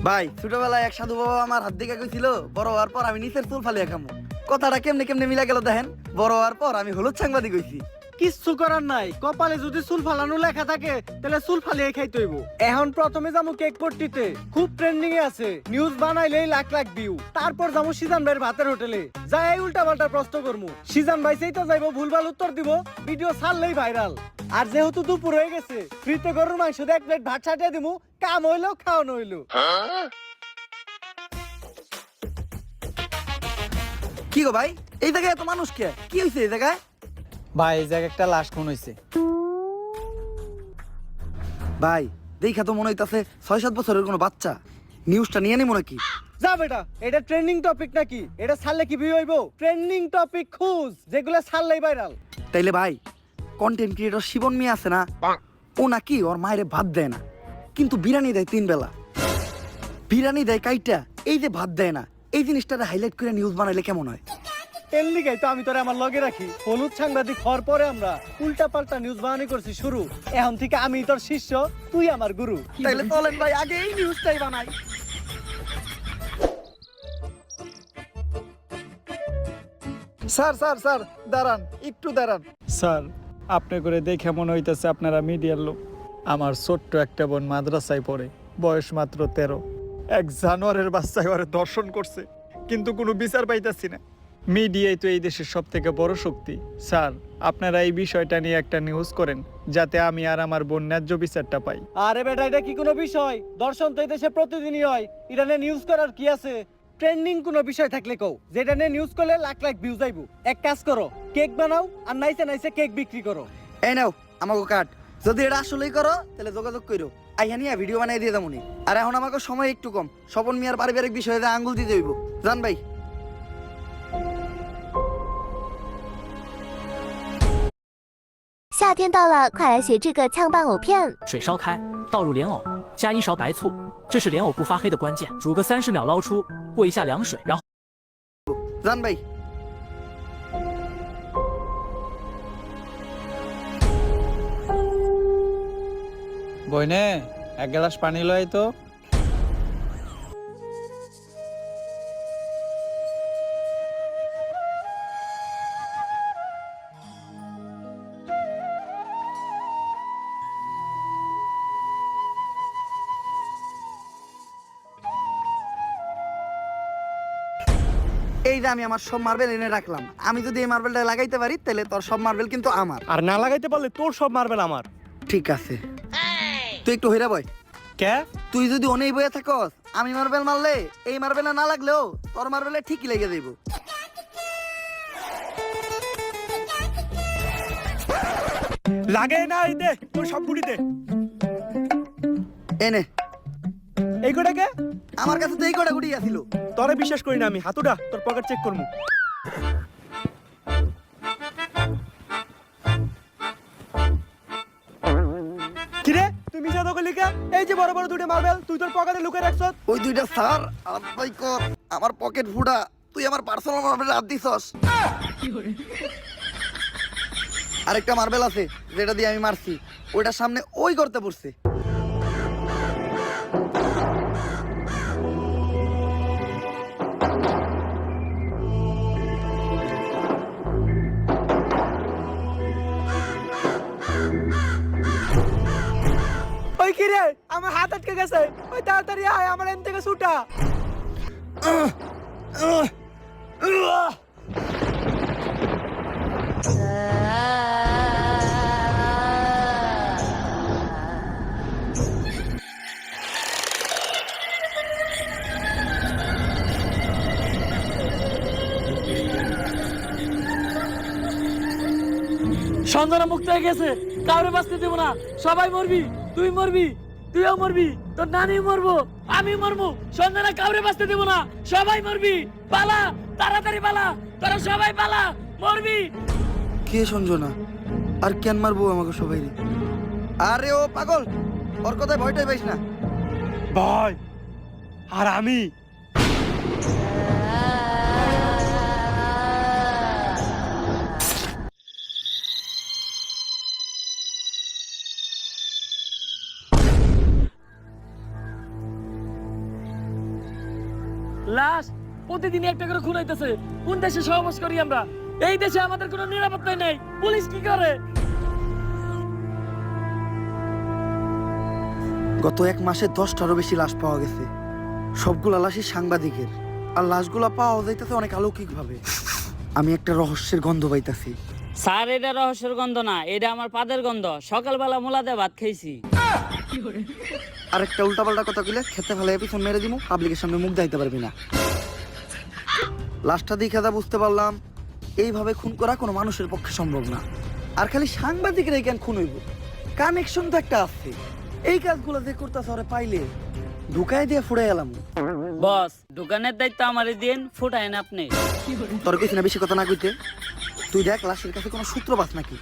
ভাই ছোটবেলায় এক সাধু বাবা আমার হাত দিকে কইছিল বড় হওয়ার পর আমি নিচের চুল ফালিয়া খামু। কথাটা কেমনে কেমনে মিলা গেল দেখেন। বড় হওয়ার পর আমি হলুদ সাংবাদিক হইছি। কিচ্ছু করার নাই, কপালে যদি চুল ফালানো লেখা থাকে তাহলে চুল ফালিয়ে খাইতে হইব। এখন প্রথমে যাবো কেক পট্টিতে, খুব ট্রেন্ডিং এ আছে, নিউজ বানাইলেই লাখ লাখ ভিউ। তারপর যাবো সিজান ভাইয়ের ভাতের হোটেলে, যাই উল্টা পাল্টা প্রশ্ন করবো। সিজান ভাই সেই তো যাইবো, ভুলভাল উত্তর দিব, ভিডিও ছাড়লেই ভাইরাল। আর যেহেতু দুপুর হয়ে গেছে, ফ্রিতে গরুর মাংস দিয়ে 1 প্লেট ভাত ছাটিয়ে দিমু, কাম হইলো খাওয়ানো হইলো। কি গো ভাই, এই জায়গায় এত মানুষ কে? কি হইছে এই জায়গায়? ভাই এই জায়গায় একটা লাশ খুন হইছে। ভাই দেখা তো মনে হইতাছে 6-7 বছরের কোনো বাচ্চা। নিউজটা নিয়ে নিমু নাকি? যা বেটা, এটা ট্রেন্ডিং টপিক নাকি? এটা ছাড়লে কি ভিউ হইব? ট্রেন্ডিং টপিক খুঁজ, যেগুলো ছাড়লেই ভাইরাল। তাইলে ভাই কন্টেন্ট ক্রিয়েটর শিবন মিয়া আছে না, ও নাকি ওর মায়ের ভাত দেয় না, কিন্তু বিরিয়ানি দেয় 3 বেলা। বিরিয়ানি দেয় কাইটা, এই যে ভাত দেয় না, এই জিনিসটারে হাইলাইট করে নিউজ বানাইলে কেমন হয়? এর লিগাই তো আমি তোরে আমার লগে রাখি। হলুদ সাংবাদিক হওয়ার পরে আমরা উল্টা পাল্টা নিউজ বানানি করছি শুরু। এখন থেকে আমি তোর শিষ্য, তুই আমার গুরু। তাইলে চলেন ভাই আগে এই নিউজটাই বানাই। স্যার স্যার স্যার দাঁড়ান, একটু দাঁড়ান। স্যার, আপনি করে দেখে মনে হইতেছে আপনারা মিডিয়ার লোক। আমার ছোট্ট একটা বোন মাদ্রাসায় পড়ে, বয়স মাত্র 13। এক জানোয়ারের বাচ্চায় ওরে দর্শন করছে, কিন্তু কোনো বিচার পাইতাছি না। মিডিয়াই তো এই দেশের সব থেকে বড় শক্তি। স্যার, আপনারা এই বিষয়টা নিয়ে একটা নিউজ করেন, যাতে আমি আর আমার বোন ন্যায্য বিচারটা পাই। আরে বেটা, এটা কি কোনো বিষয়? দর্শন তো এই দেশে প্রতিদিনই হয়, এটা নিয়ে নিউজ করার কি আছে? ট্রেন্ডিং কোনো বিষয় থাকলে কও, যেটা নিয়ে নিউজ করলে লাখ লাখ ভিউজ আইবো। এক কাজ করো, কেক বানাও আর নাইসে নাইসে কেক বিক্রি করো। এই নাও আমাকে কাট। যদি এটা আসলেই করো তাহলে যোগাযোগ করো, আইহানিয়া ভিডিও বানাই দিয়ে দামুনি। আর এখন আমাকে সময় একটু কম, স্বপন মিয়ার পারিবারিক বিষয়ে আঙ্গুল দিতে হইব। জান ভাই। 夏天到了，快来学这个炝拌藕片。水烧开，倒入莲藕，加1勺白醋，这是莲藕不发黑的关键。煮个30秒，捞出，过一下凉水，然后。 জান ভাই। বইনে এক গ্লাস পানি লয় তো। এই যে আমি আমার সব মার্বেল এনে রাখলাম, আমি যদি এই মার্বেলটা লাগাইতে পারি তাহলে তোর সব মার্বেল কিন্তু আমার। আর না লাগাইতে পারলে তোর সব মার্বেল আমার। ঠিক আছে, তুই একটু হইরা বয়। কে? তুই যদি অনেক বইয়ে থাকস, আমি মার্বেল মারলে এই মার্বেলে না লাগলেও তোর মার্বেলে ঠিকই লেগে যাইব। লাগে না, এই দে তোর সব গুড়ি দে। এনে এই কোটাকে? আমার কাছে তো এই কটা গুটি আছিল। তোরে বিশ্বাস করি না আমি। হাতুড়া, তোর পকেট চেক করমু। কিরে তুই মিছা তো কইলি কে? এই যে বড় বড় দুটো মার্বেল তুই তোর পকেটে লুকিয়ে রাখছ। ওই দুইটা স্যার আলাই কর, আমার পকেট ফুটা। তুই আমার পার্সোনাল মার্বেল হাত দিছস। আরেকটা মার্বেল আছে যেটা দিয়ে আমি মারছি, ওইটার সামনে ওই করতে পড়ছে। ওই কিরে, আমার হাত আটকে গেছে। ওই তাড়াতাড়ি আয়, আমার এন থেকে ছুটা। সঞ্জনা মুক্ত হয়ে গেছে, কাউরে বাঁচতে দেবো না। সবাই মরবি, তুই মরবি, তুইও মরবি, তোর নানি মরবো, আমি মরবো। সঞ্জনা কাউরে বাঁচতে দেবো না, সবাই মরবি। পালা, তাড়াতাড়ি পালা, তোরা সবাই পালা, মরবি। কে সঞ্জনা? আর কেন মারবো আমাকে সবাই? আরে ও পাগল, ওর কথায় ভয়টাই পাইস না। ভাই আর আমি লাশ প্রতিদিন একটা করে খুন হইতেছে। কোন দেশে সহবাস করি আমরা? এই দেশে আমাদের কোনো নিরাপত্তা নেই। পুলিশ কি করে? গত 1 মাসে 10টারও বেশি লাশ পাওয়া গেছে। সবগুলা লাশই সাংবাদিকের, আর লাশগুলা পাওয়া যাইতেছে অনেক অলৌকিক ভাবে। আমি একটা রহস্যের গন্ধ পাইতাছি। স্যার এটা রহস্যের গন্ধ না, এটা আমার পাদের গন্ধ। সকালবেলা মোলা দিয়ে ভাত খাইছি। আরেকটা উল্টাপাল্টা কথা কইলে খেতে ফেলে পিছন মেরে দিমু, পাবলিকের সামনে মুখ দেখাইতে পারবি না। লাশটা দেখে যা বুঝতে পারলাম, এইভাবে খুন করা কোনো মানুষের পক্ষে সম্ভব না। আর খালি সাংবাদিকেরাই কেন খুন হইব? কানেকশন তো একটা আছে। এই কাজগুলো যে করতেছে ওরে পাইলে ঢুকাই দিয়ে ফুড়ে এলাম। বস, দোকানের দায়িত্ব আমারে দিন, ফুটাইন আপনি। তোর কিছু না বেশি কথা না কইতে, তুই দেখ লাশের কাছে কোনো সূত্র পাস নাকি।